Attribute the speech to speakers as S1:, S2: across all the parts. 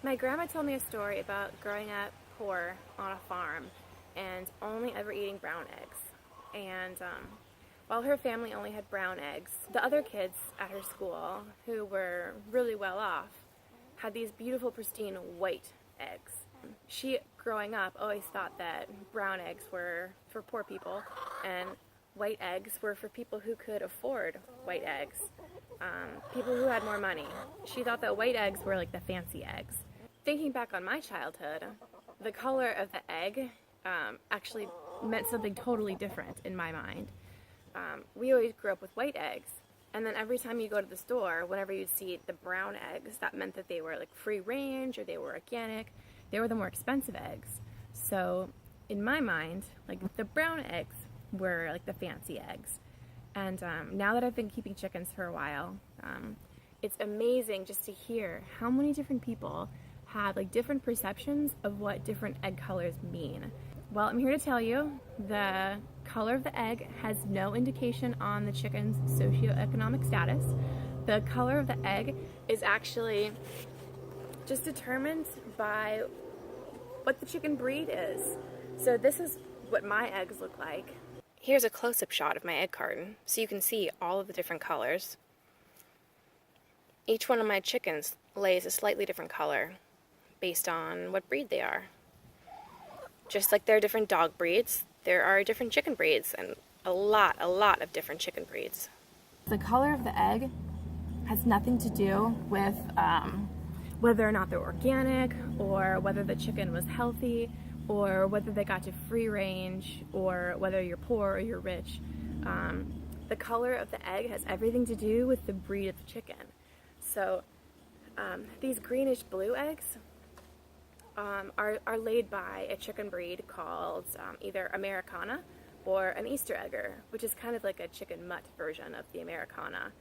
S1: My grandma told me a story about growing up poor on a farm and only ever eating brown eggs. And while her family only had brown eggs, the other kids at her school, who were really well off, had these beautiful, pristine white eggs. She, growing up, always thought that brown eggs were for poor people and white eggs were for people who could afford white eggs, people who had more money. She thought that white eggs were like the fancy eggs. Thinking back on my childhood, the color of the egg actually meant something totally different in my mind. We always grew up with white eggs, and then every time you go to the store, whenever you'd see the brown eggs, that meant that they were like free range or they were organic. They were the more expensive eggs. So in my mind, like the brown eggs were like the fancy eggs. And now that I've been keeping chickens for a while, it's amazing just to hear how many different people have like different perceptions of what different egg colors mean. Well, I'm here to tell you the color of the egg has no indication on the chicken's socioeconomic status. The color of the egg is actually just determined by what the chicken breed is. So this is what my eggs look like. Here's a close-up shot of my egg carton so you can see all of the different colors. Each one of my chickens lays a slightly different color based on what breed they are. Just like there are different dog breeds, there are different chicken breeds, and a lot of different chicken breeds. The color of the egg has nothing to do with whether or not they're organic, or whether the chicken was healthy, or whether they got to free range, or whether you're poor or you're rich. The color of the egg has everything to do with the breed of the chicken. So these greenish blue eggs are laid by a chicken breed called either Americana or an Easter egger, which is kind of like a chicken mutt version of the Americana.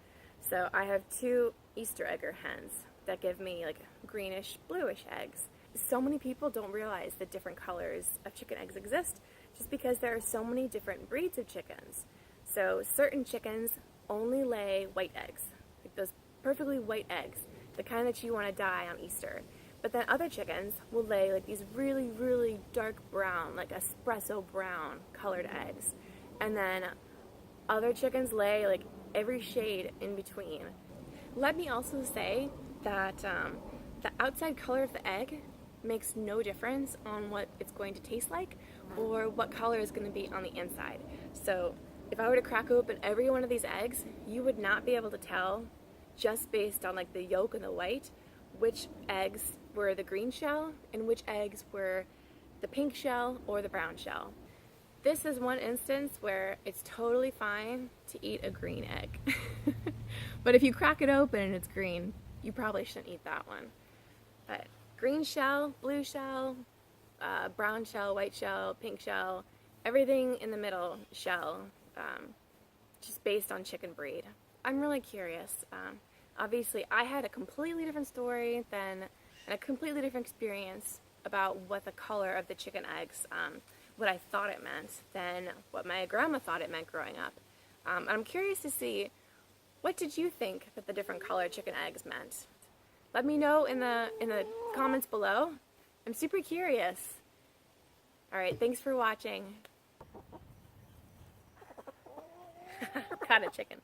S1: So I have two Easter egger hens that give me like greenish bluish eggs. So many people don't realize that different colors of chicken eggs exist just because there are so many different breeds of chickens. So certain chickens only lay white eggs, like those perfectly white eggs, the kind that you want to dye on Easter. But then other chickens will lay like these really dark brown, like espresso brown colored eggs. And then other chickens lay like every shade in between. Let me also say that the outside color of the egg makes no difference on what it's going to taste like or what color is going to be on the inside. So if I were to crack open every one of these eggs, you would not be able to tell just based on like the yolk and the white which eggs were the green shell and which eggs were the pink shell or the brown shell. This is one instance where it's totally fine to eat a green egg. But if you crack it open and it's green, you probably shouldn't eat that one. But green shell, blue shell, brown shell, white shell, pink shell, everything in the middle shell, just based on chicken breed. I'm really curious. Obviously, I had a completely different story and a completely different experience about what the color of the chicken eggs, what I thought it meant, than what my grandma thought it meant growing up. I'm curious to see, what did you think that the different colored chicken eggs meant? Let me know in the comments below. I'm super curious. Alright, thanks for watching. Got a chicken.